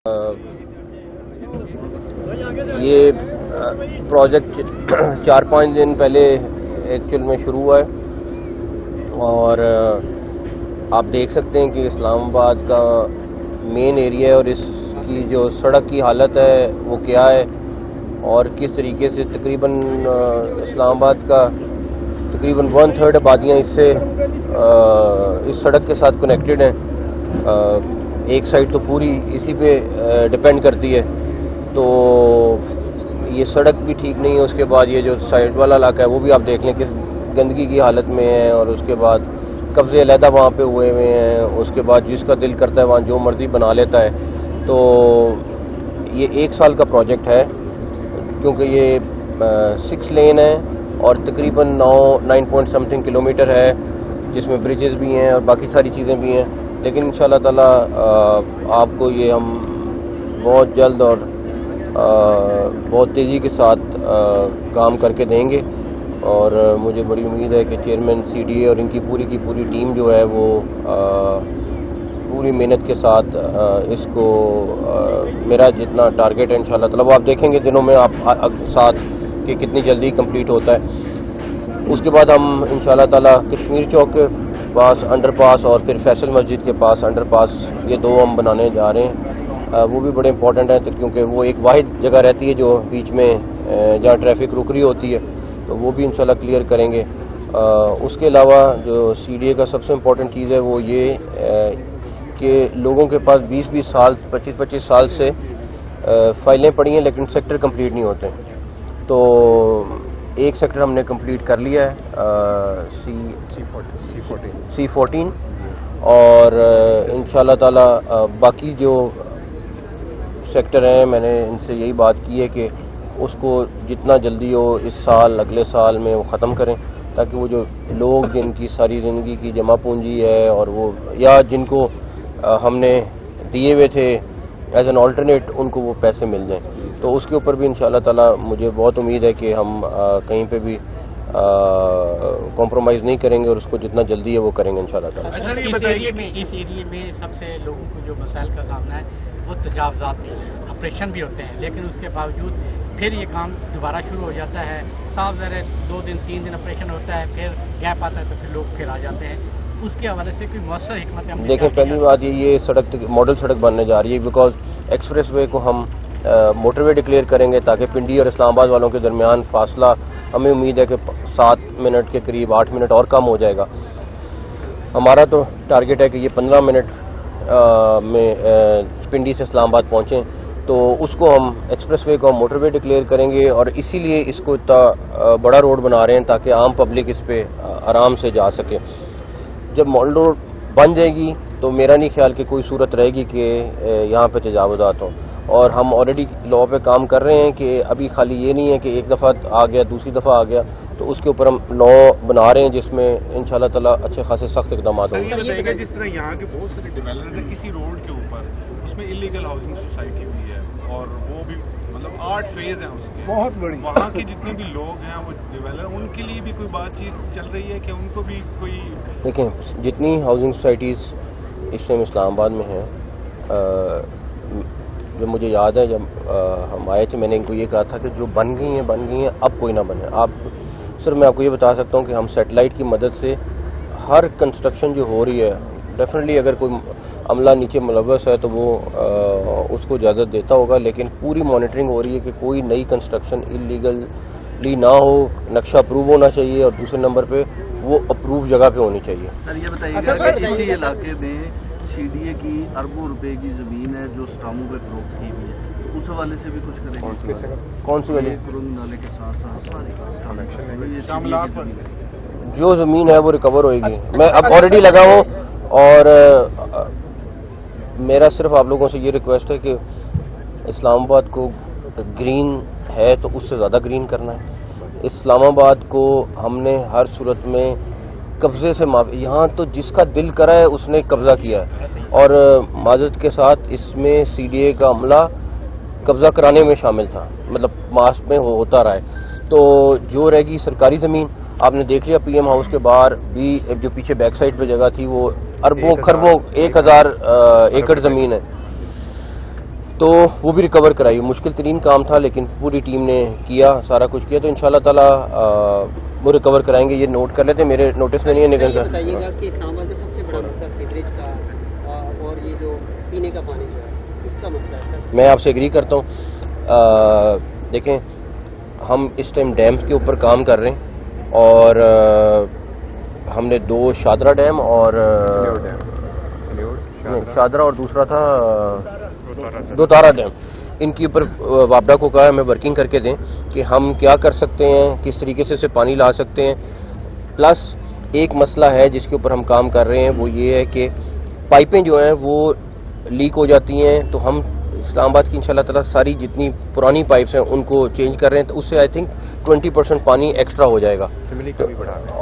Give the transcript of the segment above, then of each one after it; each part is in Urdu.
یہ پروجیکٹ 4-5 دن پہلے ایکچوئل میں شروع ہوا ہے اور آپ دیکھ سکتے ہیں کہ اسلام آباد کا مین ایریا ہے اور اس کی جو سڑک کی حالت ہے وہ کیا ہے اور کس طریقے سے تقریباً اسلام آباد کا تقریباً 1/3 آبادیاں اس سڑک کے ساتھ کنیکٹڈ ہیں۔ ایک سائڈ تو پوری اسی پہ ڈپینڈ کرتی ہے، تو یہ سڑک بھی ٹھیک نہیں ہے۔ اس کے بعد یہ جو سائڈ والا علاقہ ہے وہ بھی آپ دیکھ لیں کس گندگی کی حالت میں ہے، اور اس کے بعد قبضے علیحدہ وہاں پہ ہوئے ہیں۔ اس کے بعد جس کا دل کرتا ہے وہاں جو مرضی بنا لیتا ہے۔ تو یہ 1 سال کا پروجیکٹ ہے کیونکہ یہ 6 لین ہے اور تقریباً 9 پوائنٹ سمتھنگ کلومیٹر ہے، جس میں بریجز بھی ہیں اور باقی ساری چیزیں بھی ہیں، لیکن انشاءاللہ تعالیٰ آپ کو یہ ہم بہت جلد اور بہت تیزی کے ساتھ کام کر کے دیں گے، اور مجھے بڑی امید ہے کہ چیئرمین CDA اور ان کی پوری ٹیم جو ہے وہ پوری محنت کے ساتھ اس کو میرا جتنا ٹارگیٹ ہے انشاءاللہ تعالیٰ وہ آپ دیکھیں گے دنوں میں آپ ساتھ کہ کتنی جلدی کمپلیٹ ہوتا ہے۔ اس کے بعد ہم انشاءاللہ تعالیٰ کشمیر چوک کے پاس انڈر پاس اور پھر فیصل مسجد کے پاس انڈر پاس، یہ 2 ہم بنانے جا رہے ہیں۔ وہ بھی بڑے امپورٹنٹ ہیں کیونکہ وہ ایک واحد جگہ رہتی ہے جو بیچ میں جہاں ٹریفک رک رہی ہوتی ہے، تو وہ بھی انشاءاللہ کلیئر کریں گے۔ اس کے علاوہ جو CDA کا سب سے امپورٹنٹ چیز ہے وہ یہ کہ لوگوں کے پاس 20 سال 25 سال سے فائلیں پڑی ہیں لیکن سیکٹر کمپلیٹ نہیں ہوتے، تو ایک سیکٹر ہم نے کمپلیٹ کر لیا ہے C14 اور انشاءاللہ تعالیٰ باقی جو سیکٹر ہیں میں نے ان سے یہی بات کی ہے کہ اس کو جتنا جلدی ہو اس سال اگلے سال میں وہ ختم کریں، تاکہ وہ جو لوگ جن کی ساری زندگی کی جمع پونجی ہے اور وہ یا جن کو ہم نے دیے ہوئے تھے ایز این آلٹرنیٹ ان کو وہ پیسے مل جائیں، تو اس کے اوپر بھی انشاءاللہ تعالیٰ مجھے بہت امید ہے کہ ہم کہیں پہ بھی کمپرومائز نہیں کریں گے اور اس کو جتنا جلدی ہے وہ کریں گے انشاءاللہ تعالیٰ۔ اس ایریے میں سب سے لوگوں کو جو مسائل کا سامنا ہے وہ تجاوزات کے آپریشن بھی ہوتے ہیں، لیکن اس کے باوجود پھر یہ کام دوبارہ شروع ہو جاتا ہے۔ صاف ظاہر ہے 2 دن 3 دن آپریشن ہوتا ہے، پھر گیپ آتا ہے تو پھر لوگ پھر آ جاتے ہیں۔ اس کے حوالے سے کوئی مؤثر حکمت عملی دیکھیں، پہلی بات یہ سڑک ماڈل سڑک بننے جا رہی ہے بیکاز ایکسپریس وے کو ہم موٹر وے ڈکلیئر کریں گے تاکہ پنڈی اور اسلام آباد والوں کے درمیان فاصلہ ہمیں امید ہے کہ 7 منٹ کے قریب 8 منٹ اور کم ہو جائے گا۔ ہمارا تو ٹارگیٹ ہے کہ یہ 15 منٹ میں پنڈی سے اسلام آباد پہنچیں، تو اس کو ہم ایکسپریس وے کو ہم موٹر وے ڈکلیئر کریں گے، اور اسی لیے اس کو اتنا بڑا روڈ بنا رہے ہیں تاکہ عام پبلک اس پہ آرام سے جا سکے۔ جب ماڈل روڈ بن جائے گی تو میرا نہیں خیال کہ کوئی صورت رہے گی کہ یہاں پہ تجاوزات ہوں، اور ہم آلریڈی لاء پہ کام کر رہے ہیں کہ ابھی خالی یہ نہیں ہے کہ ایک دفعہ آ گیا دوسری دفعہ آ گیا، تو اس کے اوپر ہم لاء بنا رہے ہیں جس میں انشاءاللہ تعالیٰ اچھے خاصے سخت اقدامات ہوں گے۔ جس طرح یہاں کے بہت سارے ڈیولپر ہیں کسی روڈ کے اوپر، اس میں انلیگل ہاؤسنگ سوسائٹی بھی ہے اور وہ بھی مطلب 8 فیز ہیں اس کے، بہت بڑی، وہاں کے جتنے بھی لوگ ہیں وہ ڈیولپر، ان کے لیے بھی کوئی بات چیت چل رہی ہے کہ ان کو بھی کوئی؟ دیکھیں، جتنی ہاؤسنگ سوسائٹیز اس ٹائم اسلام آباد میں ہیں، جو مجھے یاد ہے جب ہم آئے تھے میں نے ان کو یہ کہا تھا کہ جو بن گئی ہیں اب کوئی نہ بنے۔ سر میں آپ کو یہ بتا سکتا ہوں کہ ہم سیٹلائٹ کی مدد سے ہر کنسٹرکشن جو ہو رہی ہے ڈیفینیٹلی اگر کوئی عملہ نیچے ملوث ہے تو وہ اس کو اجازت دیتا ہوگا، لیکن پوری مانیٹرنگ ہو رہی ہے کہ کوئی نئی کنسٹرکشن انلیگلی نہ ہو، نقشہ اپروو ہونا چاہیے اور دوسرے نمبر پہ وہ اپروو جگہ پہ ہونی چاہیے۔ سر یہ بتائیے گا کہ اسی علاقے میں CDA کی اربوں روپے کی زمین ہے جو اسٹاموں پہ فروخت کی ہوئی ہے، اس حوالے سے بھی کچھ کریں گے؟ کون سی والی؟ کرنگ نالے کے ساتھ جو زمین ہے وہ ریکور ہوئے گی۔ میں اب آلریڈی لگا ہوں، اور میرا صرف آپ لوگوں سے یہ ریکویسٹ ہے کہ اسلام آباد کو گرین ہے تو اس سے زیادہ گرین کرنا ہے۔ اسلام آباد کو ہم نے ہر صورت میں قبضے سے یہاں تو جس کا دل کرا ہے اس نے قبضہ کیا ہے، اور معذرت کے ساتھ اس میں CDA کا عملہ قبضہ کرانے میں شامل تھا، مطلب ماسک میں ہوتا رہا ہے۔ تو جو رہ گی سرکاری زمین آپ نے دیکھ لیا PM ہاؤس کے باہر بھی جو پیچھے بیک سائڈ پہ جگہ تھی وہ اربوں خربوں 1000 ایکڑ زمین ہے۔ تو وہ بھی ریکور کرائی. مشکل ترین کام تھا لیکن پوری ٹیم نے کیا, سارا کچھ کیا, تو انشاءاللہ تعالیٰ وہ ریکور کرائیں گے. یہ نوٹ کر لیتے, میرے نوٹس میں نہیں ہے نگن سر. بتائیے گا کہ اسلام آباد کا سب سے بڑا مسئلہ سیوریج کا اور یہ جو پینے کا پانی جو ہے اس کا مسئلہ ہے سر. میں آپ سے ایگری کرتا ہوں. دیکھیں ہم اس ٹائم ڈیمز کے اوپر کام کر رہے ہیں اور ہم نے 2 شادرہ ڈیم اور شادرہ اور دوسرا تھا دوتارا ڈیم, ان کے اوپر وابڈا کو کہا ہمیں ورکنگ کر کے دیں کہ ہم کیا کر سکتے ہیں, کس طریقے سے اسے پانی لا سکتے ہیں. پلس ایک مسئلہ ہے جس کے اوپر ہم کام کر رہے ہیں, وہ یہ ہے کہ پائپیں جو ہیں وہ لیک ہو جاتی ہیں, تو ہم اسلام آباد کی انشاءاللہ تعالیٰ ساری جتنی پرانی پائپس ہیں ان کو چینج کر رہے ہیں, تو اس سے آئی تھنک 20% پانی ایکسٹرا ہو جائے گا.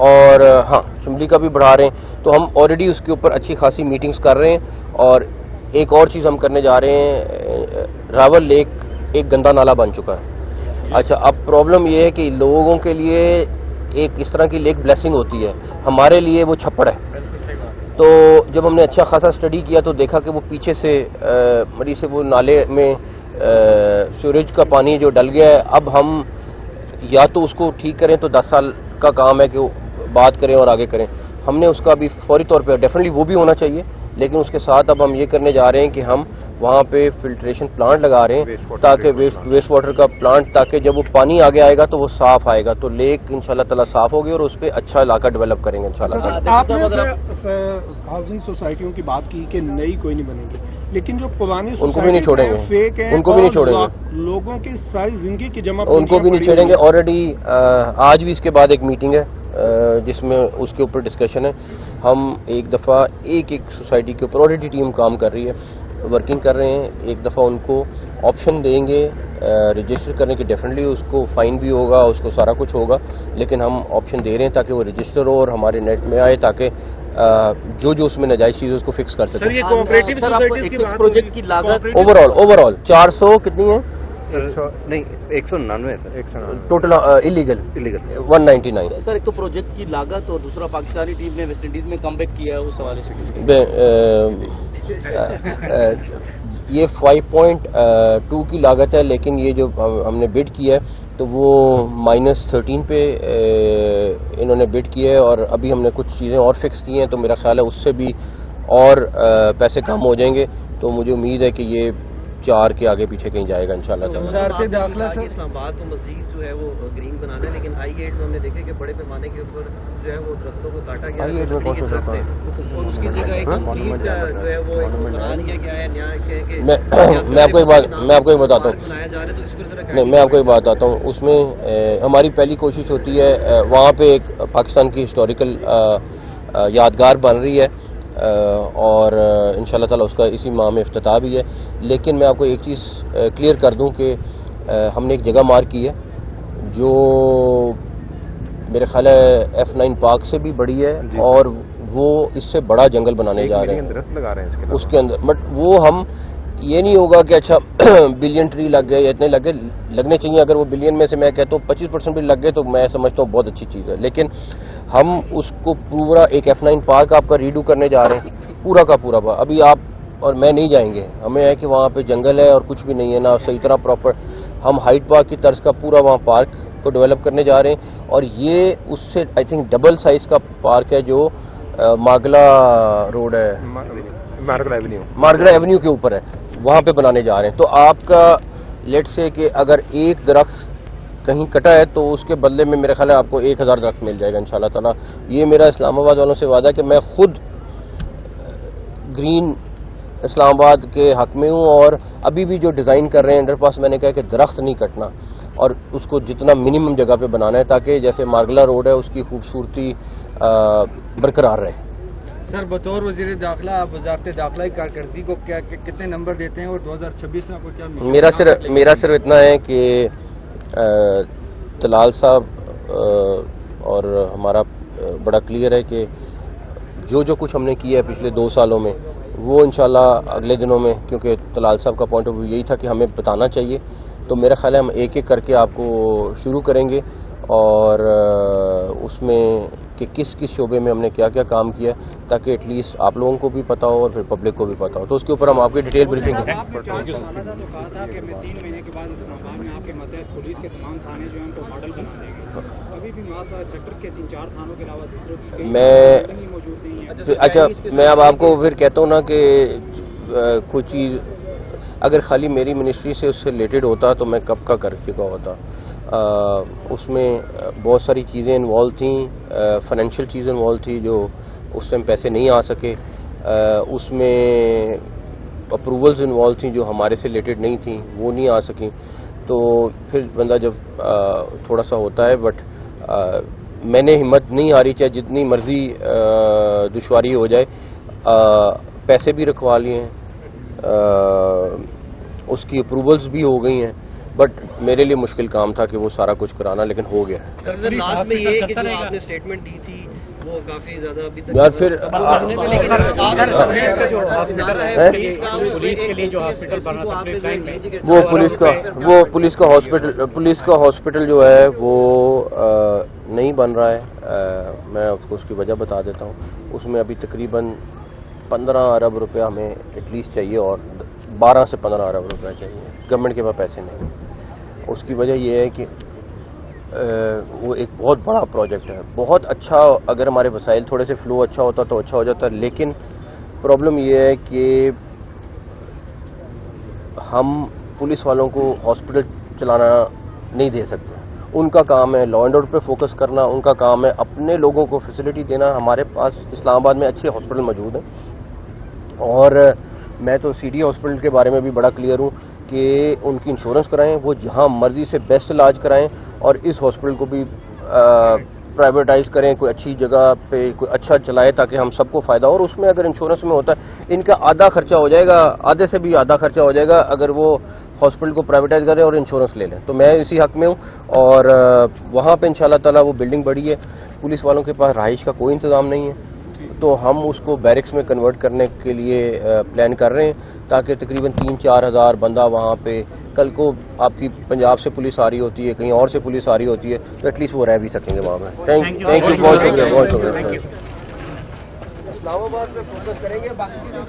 اور ہاں شملی کا بھی بڑھا رہے ہیں, تو ہم آلریڈی اس کے اوپر اچھی خاصی میٹنگز کر رہے ہیں. اور ایک اور چیز ہم کرنے جا رہے ہیں, راول لیک ایک گندا نالا بن چکا ہے. اچھا اب پرابلم یہ ہے کہ لوگوں کے لیے ایک اس طرح کی لیک بلیسنگ ہوتی ہے, ہمارے لیے وہ چھپڑ ہے. تو جب ہم نے اچھا خاصا اسٹڈی کیا تو دیکھا کہ وہ پیچھے سے مری سے وہ نالے میں سیوریج کا پانی جو ڈل گیا ہے, اب ہم یا تو اس کو ٹھیک کریں تو 10 سال کا کام ہے کہ وہ بات کریں اور آگے کریں. ہم نے اس کا بھی فوری طور پہ ڈیفینیٹلی وہ بھی ہونا چاہیے, لیکن اس کے ساتھ اب ہم یہ کرنے جا رہے ہیں کہ ہم وہاں پہ فلٹریشن پلانٹ لگا رہے ہیں تاکہ ویسٹ واٹر کا پلانٹ, تاکہ جب وہ پانی آگے آئے گا تو وہ صاف آئے گا, تو لیک انشاءاللہ تعالیٰ صاف ہوگی اور اس پہ اچھا علاقہ ڈیولپ کریں گے انشاءاللہ. آپ نے ہاؤسنگ سوسائٹیوں کی بات کی کہ نئی کوئی نہیں بنے گی, لیکن جو پرانی ان کو بھی نہیں چھوڑیں گے, ان کو بھی نہیں چھوڑیں گے, لوگوں کی ساری زندگی کی جمع ان کو بھی نہیں چھوڑیں گے. آلریڈی آج بھی اس کے بعد ایک میٹنگ ہے جس میں اس کے اوپر ڈسکشن ہے. ہم ایک دفعہ ایک سوسائٹی کے اوپر آلریڈی ٹیم کام کر رہی ہے, ورکنگ کر رہے ہیں. ایک دفعہ ان کو آپشن دیں گے رجسٹر کرنے کی, ڈیفینیٹلی اس کو فائن بھی ہوگا, اس کو سارا کچھ ہوگا, لیکن ہم آپشن دے رہے ہیں تاکہ وہ رجسٹر ہو اور ہمارے نیٹ میں آئے, تاکہ جو اس میں ناجائز چیز ہے اس کو فکس کر سکیں. پروجیکٹ کی لاگت اوور آل 400 کتنی ہے؟ نہیں 199 ٹوٹل الیگل 199. سر ایک تو پروجیکٹ کی لاگت اور دوسرا پاکستانی ٹیم نے ویسٹ انڈیز میں کم بیک کیا ہے, اس حوالے سے یہ 5.2 کی لاگت ہے, لیکن یہ جو ہم نے بڈ کیا ہے تو وہ -13 پہ انہوں نے بڈ کیا ہے, اور ابھی ہم نے کچھ چیزیں اور فکس کی ہیں, تو میرا خیال ہے اس سے بھی اور پیسے کم ہو جائیں گے. تو مجھے امید ہے کہ یہ 4 کے آگے پیچھے کہیں جائے گا انشاءاللہ تعالیٰ. اسلام آباد کو مزید جو ہے وہ گرین بنانا ہے, لیکن I-8 میں ہم نے دیکھا کہ بڑے پیمانے کے اوپر جو ہے وہ درختوں کو کاٹا گیا ہے, اور اس کی جگہ ایک کمپلیٹ جو ہے وہ بنا دیا گیا ہے. میں آپ کو ایک بتاتا ہوں, نہیں میں آپ کو ایک بات بتاتا ہوں. اس میں ہماری پہلی کوشش ہوتی ہے, وہاں پہ ایک پاکستان کی ہسٹوریکل یادگار بن رہی ہے اور انشاءاللہ تعالیٰ اس کا اسی ماہ میں افتتاح بھی ہے. لیکن میں آپ کو ایک چیز کلیئر کر دوں کہ ہم نے ایک جگہ مارک کی ہے جو میرے خیال ہے F9 پارک سے بھی بڑی ہے, اور وہ اس سے بڑا جنگل بنانے جا رہے ہیں اس کے اندر. بٹ وہ ہم یہ نہیں ہوگا کہ اچھا بلین ٹری لگ گئے یا اتنے لگنے چاہیے. اگر وہ بلین میں سے میں کہتا ہوں 25% بھی لگ گئے تو میں سمجھتا ہوں بہت اچھی چیز ہے. لیکن ہم اس کو پورا ایک F9 پارک آپ کا ریڈو کرنے جا رہے ہیں, پورا کا پورا. ابھی آپ اور میں نہیں جائیں گے, ہمیں ہے کہ وہاں پہ جنگل ہے اور کچھ بھی نہیں ہے نا صحیح طرح پراپر. ہم ہائٹ پارک کی طرز کا پورا وہاں پارک کو ڈیولپ کرنے جا رہے ہیں, اور یہ اس سے آئی تھنک ڈبل سائز کا پارک ہے جو ماگلا روڈ ہے, مارگلا ایونیو کے اوپر ہے, وہاں پہ بنانے جا رہے ہیں. تو آپ کا لیٹ سے کہ اگر ایک درخت کہیں کٹا ہے تو اس کے بدلے میں میرے خیال ہے آپ کو 1000 درخت مل جائے گا انشاءاللہ تعالیٰ. یہ میرا اسلام آباد والوں سے وعدہ ہے کہ میں خود گرین اسلام آباد کے حق میں ہوں, اور ابھی بھی جو ڈیزائن کر رہے ہیں انڈر پاس, میں نے کہا کہ درخت نہیں کٹنا اور اس کو جتنا منیمم جگہ پہ بنانا ہے تاکہ جیسے مارگلا روڈ ہے اس کی خوبصورتی برقرار رہے. سر بطور وزیر داخلہ آپ وزارت داخلہ کی کارکردگی کو کتنے نمبر دیتے ہیں, اور 2026 میں آپ کو کیا؟ میرا صرف اتنا ہے کہ طلال صاحب اور ہمارا بڑا کلیئر ہے کہ جو کچھ ہم نے کیا ہے پچھلے 2 سالوں میں وہ انشاءاللہ اگلے دنوں میں, کیونکہ طلال صاحب کا پوائنٹ آف ویو یہی تھا کہ ہمیں بتانا چاہیے, تو میرا خیال ہے ہم ایک ایک کر کے آپ کو شروع کریں گے. اور اس میں کہ کس کس شعبے میں ہم نے کیا کیا کام کیا تاکہ ایٹ لیسٹ آپ لوگوں کو بھی پتہ ہو اور پھر پبلک کو بھی پتہ ہو. تو اس کے اوپر ہم آپ کی ڈیٹیل بریفنگ کہا تھا کہ میں 3 مہینے کے بعد اسلام آباد میں آپ کے ماتحت پولیس کے تمام تھانے جو ہیں ان کو ماڈل بنا دیں گے. ابھی بھی سیکٹر کے 3-4 تھانوں کے علاوہ دوسروں کی موجود نہیں ہے. اچھا میں اب آپ کو پھر کہتا ہوں نا کہ کوئی چیز اگر خالی میری منسٹری سے اس سے ریلیٹڈ ہوتا تو میں کب کا کر چکا ہوتا. اس میں بہت ساری چیزیں انوالو تھیں, فائنینشیل چیزیں انوالو تھی جو اس ٹائم پیسے نہیں آ سکے. اس میں اپروولز انوالو تھیں جو ہمارے سے ریلیٹڈ نہیں تھیں, وہ نہیں آ سکیں. تو پھر بندہ جب تھوڑا سا ہوتا ہے, بٹ میں نے ہمت نہیں ہاری چاہے جتنی مرضی دشواری ہو جائے. پیسے بھی رکھوا لیے ہیں, اس کی اپروولز بھی ہو گئی ہیں, بٹ میرے لیے مشکل کام تھا کہ وہ سارا کچھ کرانا, لیکن ہو گیا. لاسٹ میں یہ کہ جو آپ نے اسٹیٹمنٹ دی تھی وہ کافی زیادہ ابھی تک یار پھر وہ پولیس کا ہاسپٹل جو ہے وہ نہیں بن رہا ہے. میں آپ کو اس کی وجہ بتا دیتا ہوں. اس میں ابھی تقریباً 15 ارب روپیہ ہمیں ایٹ لیسٹ چاہیے, اور 12 سے 15 ارب روپیہ چاہیے. گورنمنٹ کے پاس پیسے نہیں. اس کی وجہ یہ ہے کہ وہ ایک بہت بڑا پروجیکٹ ہے, بہت اچھا. اگر ہمارے وسائل تھوڑے سے فلو اچھا ہوتا تو اچھا ہو جاتا, لیکن پرابلم یہ ہے کہ ہم پولیس والوں کو ہاسپٹل چلانا نہیں دے سکتے. ان کا کام ہے لا اینڈ آرڈر پہ فوکس کرنا, ان کا کام ہے اپنے لوگوں کو فیسلٹی دینا. ہمارے پاس اسلام آباد میں اچھے ہاسپٹل موجود ہیں, اور میں تو سی ڈی ہاسپٹل کے بارے میں بھی بڑا کلیئر ہوں کہ ان کی انشورنس کرائیں, وہ جہاں مرضی سے بیسٹ علاج کرائیں, اور اس ہاسپٹل کو بھی پرائیویٹائز کریں, کوئی اچھی جگہ پہ کوئی اچھا چلائے تاکہ ہم سب کو فائدہ ہو. اور اس میں اگر انشورنس میں ہوتا ہے ان کا آدھا خرچہ ہو جائے گا, آدھے سے بھی آدھا خرچہ ہو جائے گا اگر وہ ہاسپٹل کو پرائیویٹائز کریں اور انشورنس لے لیں. تو میں اسی حق میں ہوں, اور وہاں پہ انشاءاللہ تعالیٰ وہ بلڈنگ بڑی ہے. پولیس والوں کے پاس رہائش کا کوئی انتظام نہیں ہے, تو ہم اس کو بیرکس میں کنورٹ کرنے کے لیے پلان کر رہے ہیں, تاکہ تقریباً 3-4 ہزار بندہ وہاں پہ, کل کو آپ کی پنجاب سے پولیس آ رہی ہوتی ہے, کہیں اور سے پولیس آ رہی ہوتی ہے, تو ایٹ لیسٹ وہ رہ بھی سکیں گے وہاں پہ. تھینک یو, بہت شکریہ, بہت شکریہ. اسلام آباد میں فوکس کریں گے, باقی چیزیں